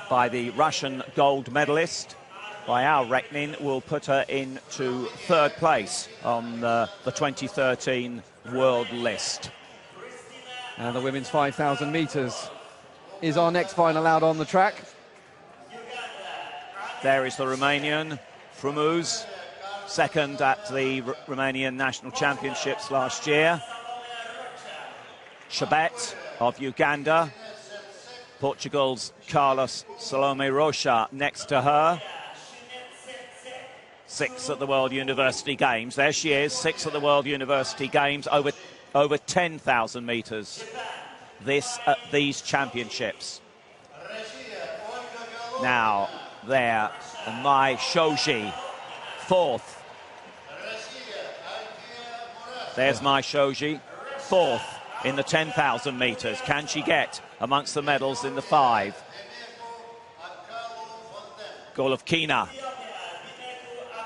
by the Russian gold medalist, by our reckoning, will put her into third place on the 2013 world list. And the women's 5,000 metres is our next final out on the track. There is the Romanian, FRUMUZ, second at the Romanian National Championships last year. CHEBET of Uganda, Portugal's Carla, Salome, ROCHA next to her. Sixth at the World University Games. There she is, sixth at the World University Games, over 10,000 metres. This at these championships. Now, there, my SHOJI, fourth. There's my SHOJI, fourth in the 10,000 metres. Can she get amongst the medals in the 5? GOLOVKINA,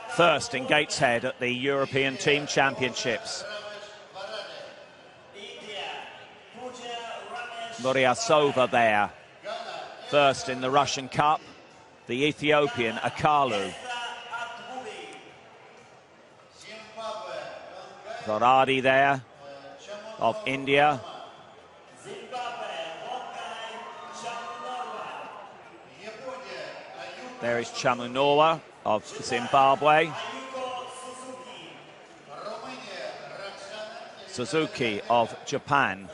first in Gateshead at the European Team Championships. Muriasova there, first in the Russian Cup. The Ethiopian, Akalu. VARADE there, of India. There is CHAMUNORWA of Zimbabwe. SUZUKI of Japan.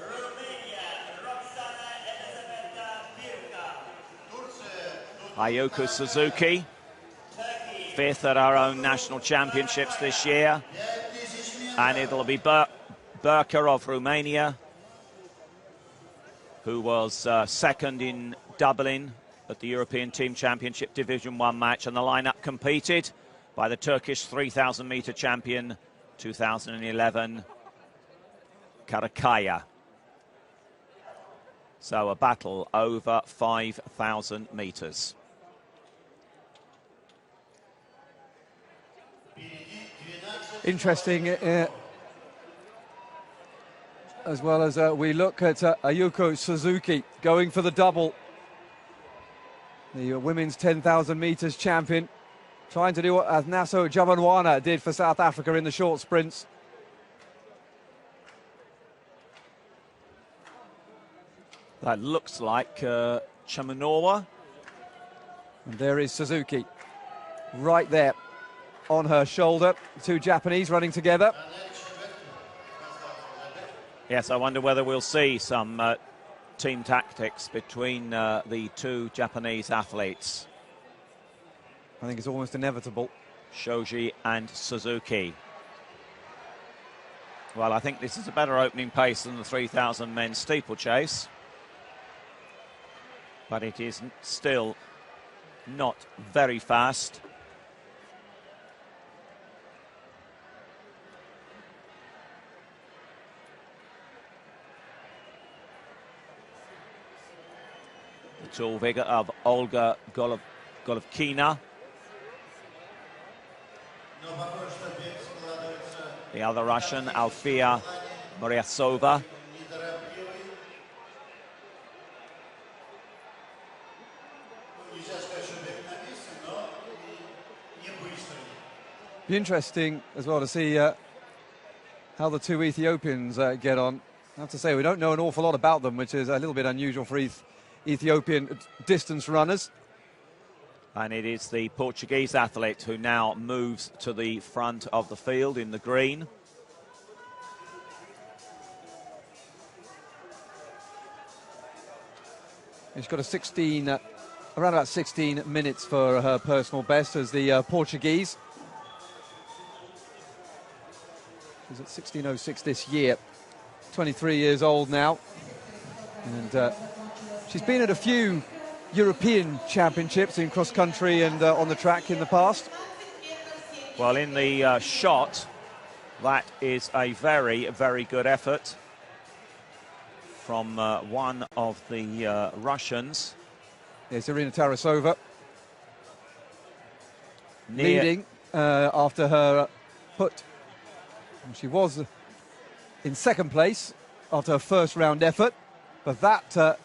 Ayuko Suzuki, fifth at our own national championships this year. And it'll be BIRCA of Romania, who was second in Dublin at the European Team Championship Division 1 match. And the lineup competed by the Turkish 3,000-metre champion 2011, KARAKAYA. So a battle over 5,000 metres. Interesting, as well as we look at Ayuko Suzuki going for the double. The women's 10,000 metres champion, trying to do what Naso Jabanwana did for South Africa in the short sprints. That looks like CHAMUNORWA. And there is Suzuki, right there on her shoulder. Two Japanese running together. Yes, I wonder whether we'll see some team tactics between the two Japanese athletes. I think it's almost inevitable. SHOJI and Suzuki. Well, I think this is a better opening pace than the 3,000 men's steeplechase. But it is still not very fast. The tall figure of Olga Golovkina. The other Russian, Alfia Muriasova. Be interesting as well to see how the two Ethiopians get on. I have to say, we don't know an awful lot about them, which is a little bit unusual for Ethiopian distance runners. And it is the Portuguese athlete who now moves to the front of the field in the green. She's got a 16, around about 16 minutes for her personal best as the Portuguese. She's at 16:06 this year, 23 years old now. And she's been at a few European championships in cross-country and on the track in the past. Well, in the shot, that is a very, very good effort from one of the Russians. Yes, Irina Tarasova leading after her put. She was in second place after her first round effort. But that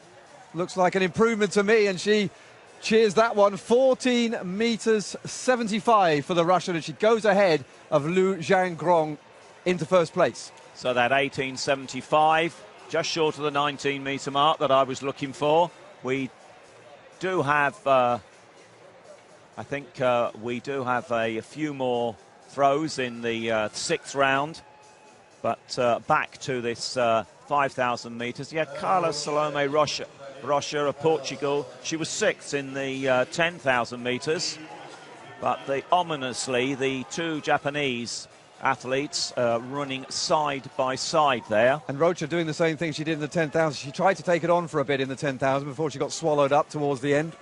looks like an improvement to me, and she cheers that one. 14 meters 75 for the Russian, and she goes ahead of Liu Zhanggrong into first place. So that 18.75, just short of the 19-meter mark that I was looking for. We do have, I think we do have a few more throws in the sixth round. But back to this 5,000 metres. Yeah, Carla, Salome, ROCHA of Portugal. She was sixth in the 10,000 metres. But ominously, the two Japanese athletes running side by side there. And ROCHA doing the same thing she did in the 10,000. She tried to take it on for a bit in the 10,000 before she got swallowed up towards the end.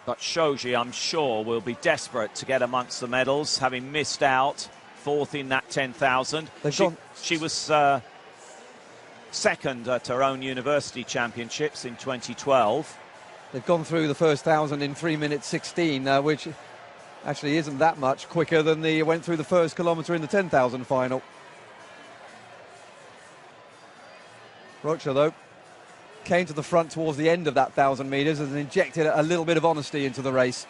But SHOJI, I'm sure, will be desperate to get amongst the medals, having missed out fourth in that 10,000. She was second at her own university championships in 2012. They've gone through the first 1,000 in 3 minutes 16, which actually isn't that much quicker than they went through the first kilometre in the 10,000 final. ROCHA, though, came to the front towards the end of that 1,000 metres and injected a little bit of honesty into the race.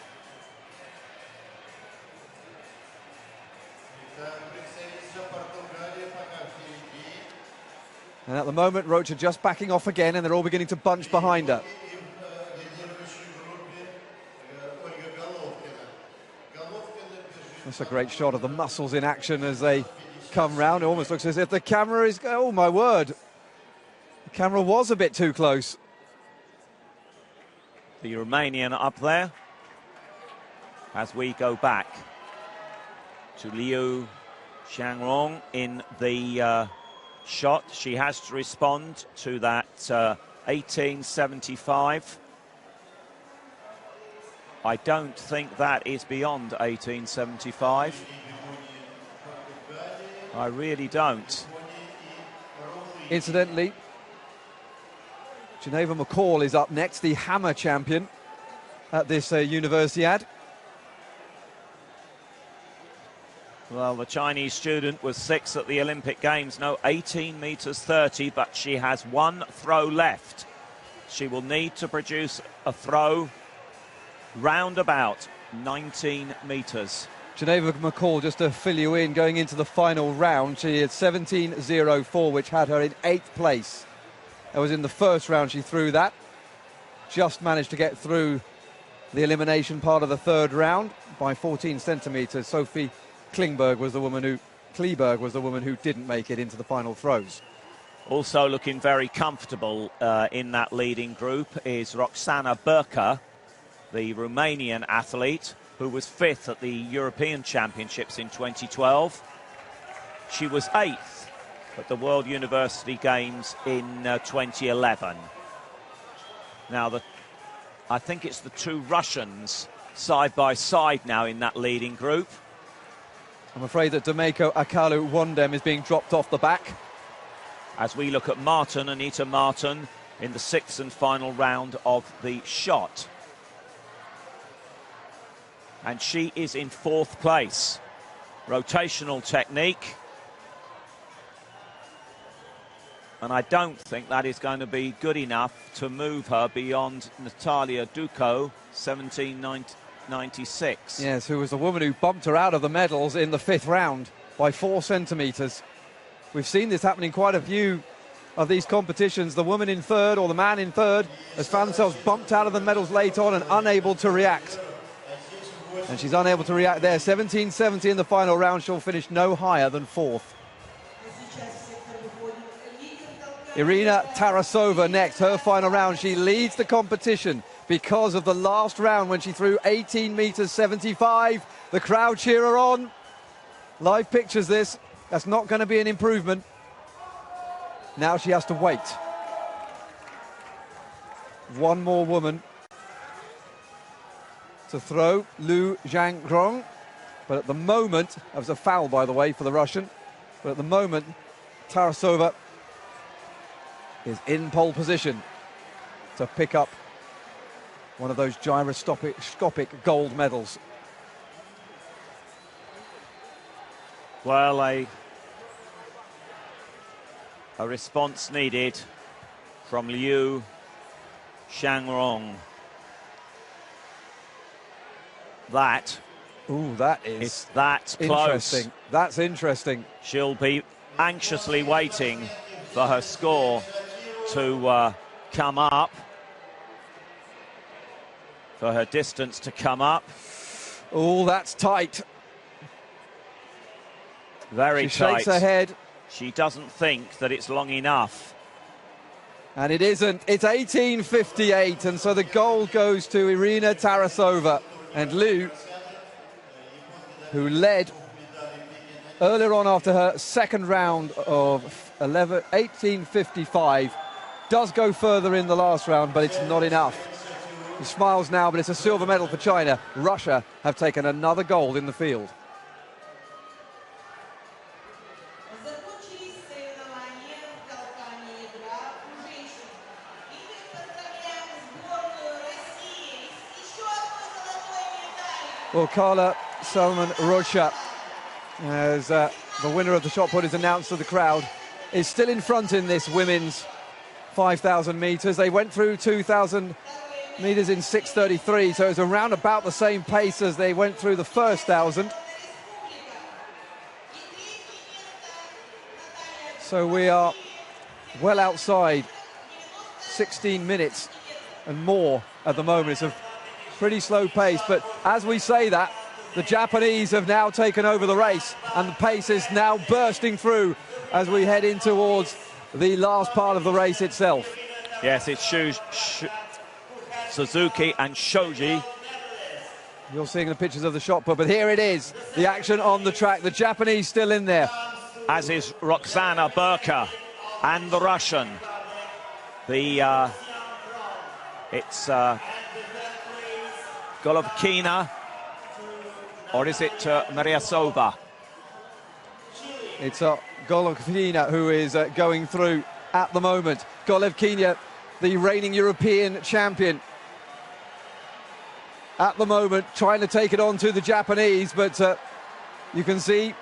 And at the moment, ROCHA just backing off again, and they're all beginning to bunch behind her. That's a great shot of the muscles in action as they come round. It almost looks as if the camera is... Oh, my word. The camera was a bit too close. The Romanian up there. As we go back to Liu Zhanggrong in the shot. She has to respond to that 18.75. I don't think that is beyond 18.75. I really don't. Incidentally, Geneva McCall is up next, the hammer champion at this Universiade. Well, the Chinese student was sixth at the Olympic Games. No, 18 meters 30, but she has one throw left. She will need to produce a throw round about 19 meters. Geneva McCall, just to fill you in, going into the final round, she had 17.04, which had her in 8th place. That was in the first round she threw that. Just managed to get through the elimination part of the third round by 14 centimetres. Sophie Kleberg was the woman who didn't make it into the final throws. Also looking very comfortable in that leading group is Roxana BIRCA, the Romanian athlete who was fifth at the European Championships in 2012. She was 8th at the World University Games in 2011. Now, I think it's the two Russians side by side now in that leading group. I'm afraid that Demeku, Akalu, WONDEM is being dropped off the back. As we look at Anita Martin, in the 6th and final round of the shot. And she is in 4th place. Rotational technique. And I don't think that is going to be good enough to move her beyond Natalia Duco, 17.96. Yes, who was the woman who bumped her out of the medals in the 5th round by 4 centimetres. We've seen this happen in quite a few of these competitions. The woman in 3rd or the man in 3rd has found themselves bumped out of the medals late on and unable to react. And she's unable to react there. 17.70 in the final round. She'll finish no higher than 4th. Irina Tarasova next, her final round. She leads the competition because of the last round when she threw 18 meters 75. The crowd cheer her on. Live pictures this. That's not going to be an improvement. Now she has to wait. One more woman to throw, Liu Zhanggrong. But at the moment, that was a foul, by the way, for the Russian. But at the moment, Tarasova is in pole position to pick up one of those gyroscopic gold medals. Well, a A response needed from Liu Shangrong. That is that close. Interesting. That's interesting. She'll be anxiously waiting for her score to come up, for her distance to come up. Oh, that's tight. Very tight. She shakes her head. She doesn't think that it's long enough. And it isn't. It's 18:58, and so the gold goes to Irina Tarasova. And Liu, who led earlier on after her second round of 18:55, does go further in the last round, but it's not enough. He smiles now, but it's a silver medal for China. Russia have taken another gold in the field. Well, Carla, Salome, ROCHA, as the winner of the shot put is announced to the crowd, is still in front in this women's 5,000 metres. They went through 2,000 metres in 6:33, so it's around about the same pace as they went through the first 1,000. So we are well outside 16 minutes and more at the moment. It's a pretty slow pace, but as we say that, the Japanese have now taken over the race, and the pace is now bursting through as we head in towards the last part of the race itself. Yes, it's Suzuki and Shoji. You're seeing the pictures of the shot put, but here it is, the action on the track. The Japanese still in there. As is Roxana, BIRCA, and the Russian. It's Golovkina, or is it Muriasova? It's Golovkina who is going through at the moment. Golovkina, the reigning European champion, at the moment trying to take it on to the Japanese, but you can see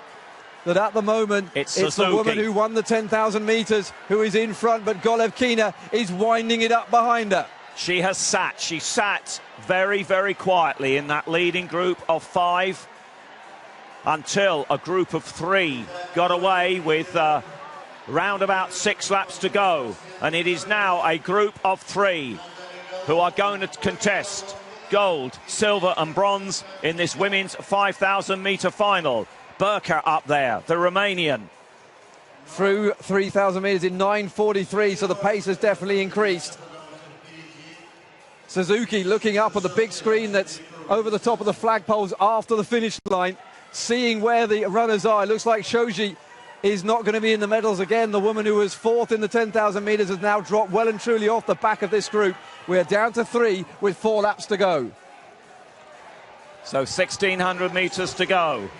that at the moment it's the woman who won the 10,000 metres who is in front, but Golovkina is winding it up behind her. She sat very, very quietly in that leading group of 5 until a group of 3 got away with round about 6 laps to go. And it is now a group of 3 who are going to contest gold, silver and bronze in this women's 5,000 metre final. BIRCA up there, the Romanian. Through 3,000 metres in 9:43, so the pace has definitely increased. Suzuki looking up at the big screen that's over the top of the flagpoles after the finish line, seeing where the runners are. It looks like Shoji is not going to be in the medals again. The woman who was 4th in the 10,000 metres has now dropped well and truly off the back of this group. We're down to 3 with 4 laps to go. So 1,600 metres to go.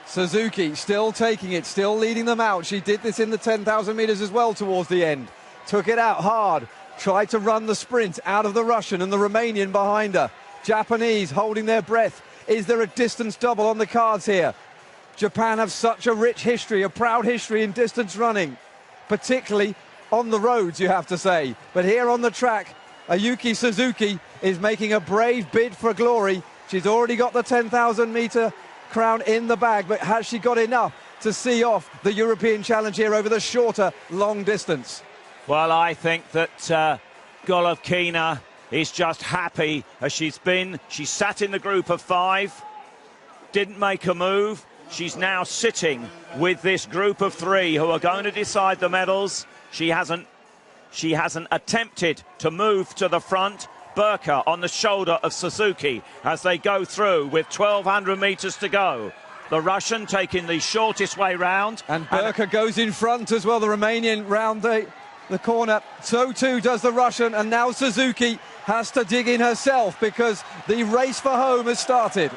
Suzuki still taking it, still leading them out. She did this in the 10,000 metres as well towards the end. Took it out hard, tried to run the sprint out of the Russian and the Romanian behind her. Japanese holding their breath. Is there a distance double on the cards here? Japan have such a rich history, a proud history in distance running, particularly on the roads, you have to say. But here on the track, Ayuko Suzuki is making a brave bid for glory. She's already got the 10,000 metre crown in the bag, but has she got enough to see off the European challenge here over the shorter long distance? Well, I think that Golovkina is just happy as she's sat in the group of 5, didn't make a move. She's now sitting with this group of 3 who are going to decide the medals. She hasn't attempted to move to the front. BIRCA on the shoulder of Suzuki as they go through with 1,200 metres to go. The Russian taking the shortest way round. And BIRCA goes in front as well, the Romanian round the corner. So too does the Russian, and now Suzuki has to dig in herself because the race for home has started.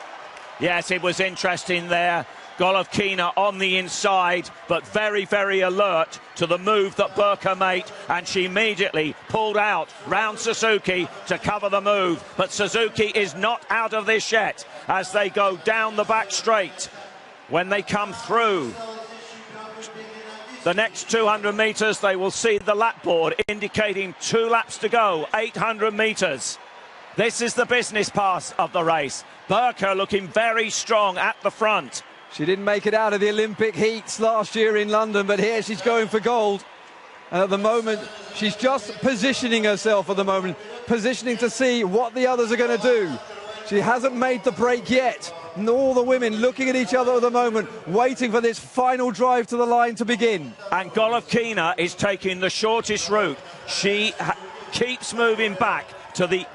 Yes, it was interesting there. GOLOVKINA on the inside, but very, very alert to the move that BIRCA made, and she immediately pulled out round SUZUKI to cover the move. But SUZUKI is not out of this yet as they go down the back straight. When they come through the next 200 metres, they will see the lap board indicating 2 laps to go, 800 metres. This is the business pass of the race. BIRCA looking very strong at the front. She didn't make it out of the Olympic heats last year in London, but here she's going for gold. And at the moment, she's just positioning herself at the moment, positioning to see what the others are going to do. She hasn't made the break yet. And all the women looking at each other at the moment, waiting for this final drive to the line to begin. And GOLOVKINA is taking the shortest route. She keeps moving back to the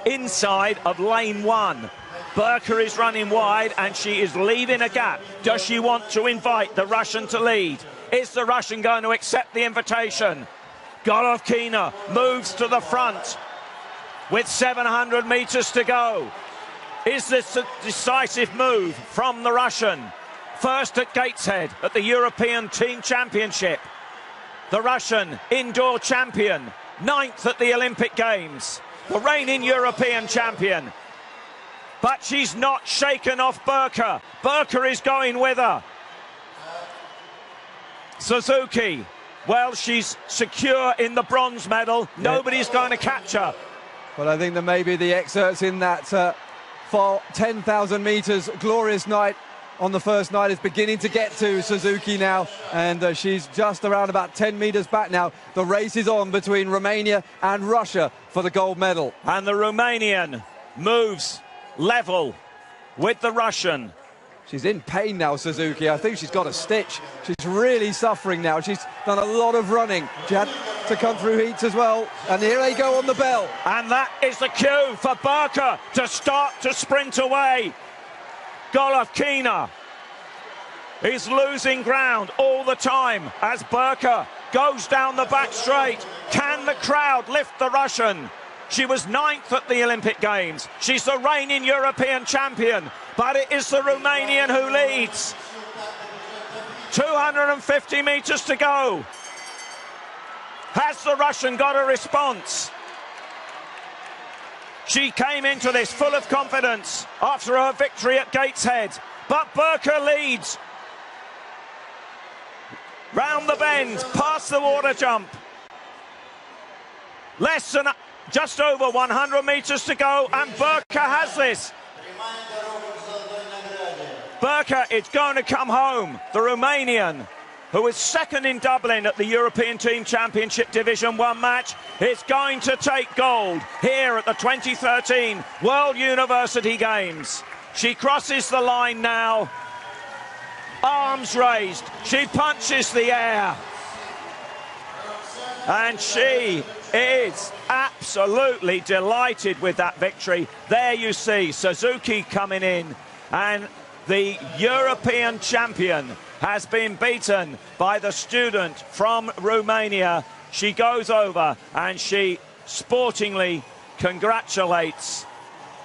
inside of lane 1. BIRCA is running wide and she is leaving a gap. Does she want to invite the Russian to lead? Is the Russian going to accept the invitation? GOLOVKINA moves to the front with 700 metres to go. Is this a decisive move from the Russian? First at Gateshead at the European Team Championship. The Russian indoor champion, 9th at the Olympic Games. The reigning European champion. But she's not shaken off BIRCA. BIRCA is going with her. SUZUKI, well, she's secure in the bronze medal. Nobody's going to catch her. Well, I think that maybe the excerpts in that for 10,000 metres glorious night on the first night is beginning to get to SUZUKI now, and she's just around about 10 metres back now. The race is on between Romania and Russia for the gold medal. And the Romanian moves level with the Russian. She's in pain now, SUZUKI. I think she's got a stitch. She's really suffering now. She's done a lot of running. She had to come through heats as well. And here they go on the bell. And that is the cue for BIRCA to start to sprint away. GOLOVKINA is losing ground all the time as BIRCA goes down the back straight. Can the crowd lift the Russian? She was 9th at the Olympic Games. She's the reigning European champion, but it is the Romanian who leads. 250 metres to go. Has the Russian got a response? She came into this full of confidence after her victory at Gateshead, but BIRCA leads. Round the bend, past the water jump. Just over 100 metres to go, and BIRCA has this. BIRCA is going to come home. The Romanian, who was 2nd in Dublin at the European Team Championship Division 1 match, is going to take gold here at the 2013 World University Games. She crosses the line now. Arms raised. She punches the air. And she is absolutely delighted with that victory. There you see SUZUKI coming in, and the European champion has been beaten by the student from Romania. She goes over and she sportingly congratulates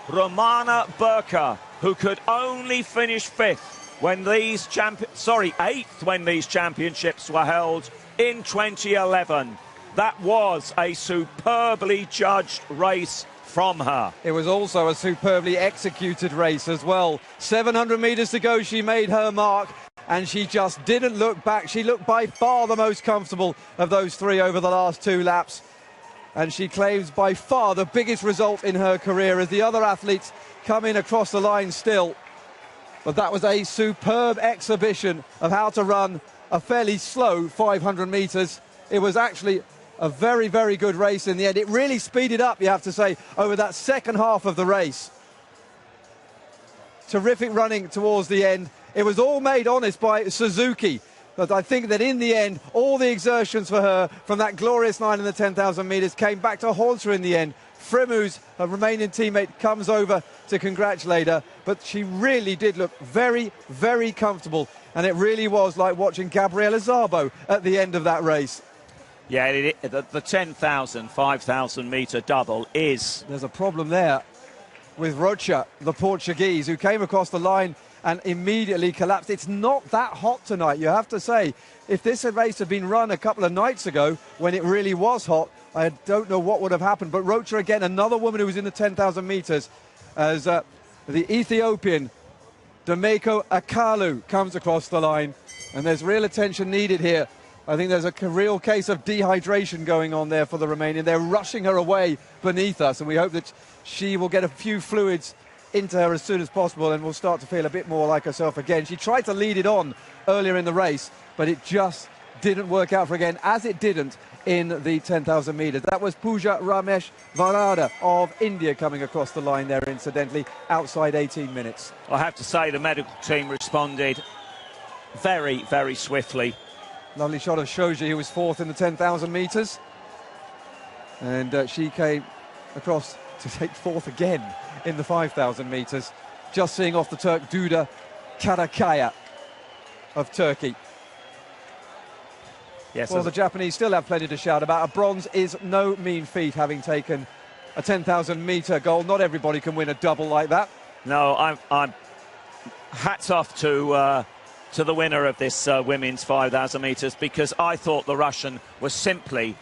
Romana BIRCA, who could only finish 5th when these 8th when these championships were held in 2011. That was a superbly judged race from her. It was also a superbly executed race as well. 700 metres to go, she made her mark, and she just didn't look back. She looked by far the most comfortable of those 3 over the last 2 laps. And she claims by far the biggest result in her career as the other athletes come in across the line still. But that was a superb exhibition of how to run a fairly slow 500 metres. It was actually a very, very good race in the end. It really speeded up, you have to say, over that second half of the race. Terrific running towards the end. It was all made honest by SUZUKI. But I think that in the end, all the exertions for her from that glorious line in the 10,000 metres came back to haunt her in the end. FRUMUZ, her Romanian teammate, comes over to congratulate her. But she really did look very, very comfortable. And it really was like watching Gabriela Szabo at the end of that race. Yeah, the 10,000, 5,000 metre double is... There's a problem there with ROCHA, the Portuguese, who came across the line and immediately collapsed. It's not that hot tonight, you have to say. If this race had been run a couple of nights ago, when it really was hot, I don't know what would have happened. But ROCHA again, another woman who was in the 10,000 metres, as the Ethiopian Demeku Akalu comes across the line. And there's real attention needed here. I think there's a real case of dehydration going on there for the Romanian. They're rushing her away beneath us, and we hope that she will get a few fluids into her as soon as possible and will start to feel a bit more like herself again. She tried to lead it on earlier in the race, but it just didn't work out for her again, as it didn't in the 10,000 metres. That was Pooja, Ramesh, VARADE of India coming across the line there, incidentally, outside 18 minutes. I have to say the medical team responded very, very swiftly. Lovely shot of SHOJI, who was fourth in the 10,000 metres. And she came across to take fourth again in the 5,000 metres. Just seeing off the Turk Duda KARAKAYA of Turkey. Yes, well, the Japanese still have plenty to shout about. A bronze is no mean feat, having taken a 10,000 metre gold. Not everybody can win a double like that. No, I'm hats off to the winner of this women's 5,000 metres, because I thought the Russian was simply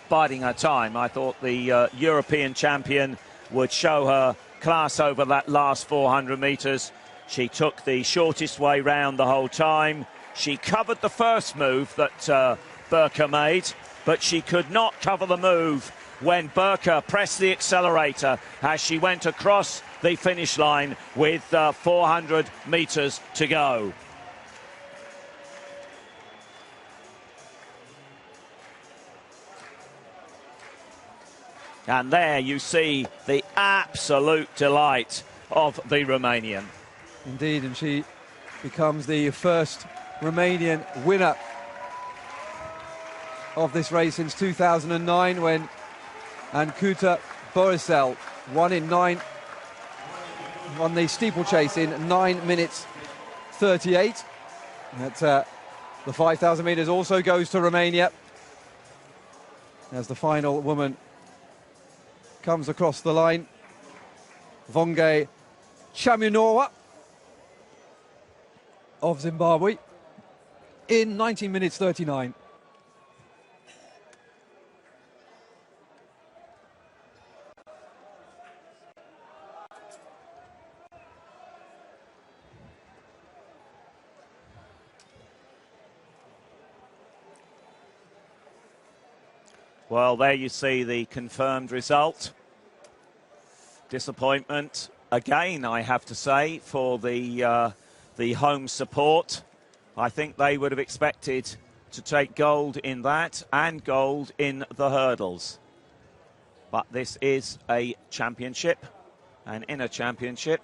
biding her time. I thought the European champion would show her class over that last 400 metres. She took the shortest way round the whole time. She covered the first move that BIRCA made, but she could not cover the move when BIRCA pressed the accelerator as she went across the finish line with 400 metres to go. And there you see the absolute delight of the Romanian. Indeed, and she becomes the first Romanian winner of this race since 2009, when Ancuta Borisel won the steeplechase in 9 minutes 38. The 5,000 metres also goes to Romania, as the final woman comes across the line. Vongai CHAMUNORWA of Zimbabwe in 19 minutes 39. Well, there you see the confirmed result. Disappointment again, I have to say, for the home support. I think they would have expected to take gold in that and gold in the hurdles. But this is a championship, and in a championship,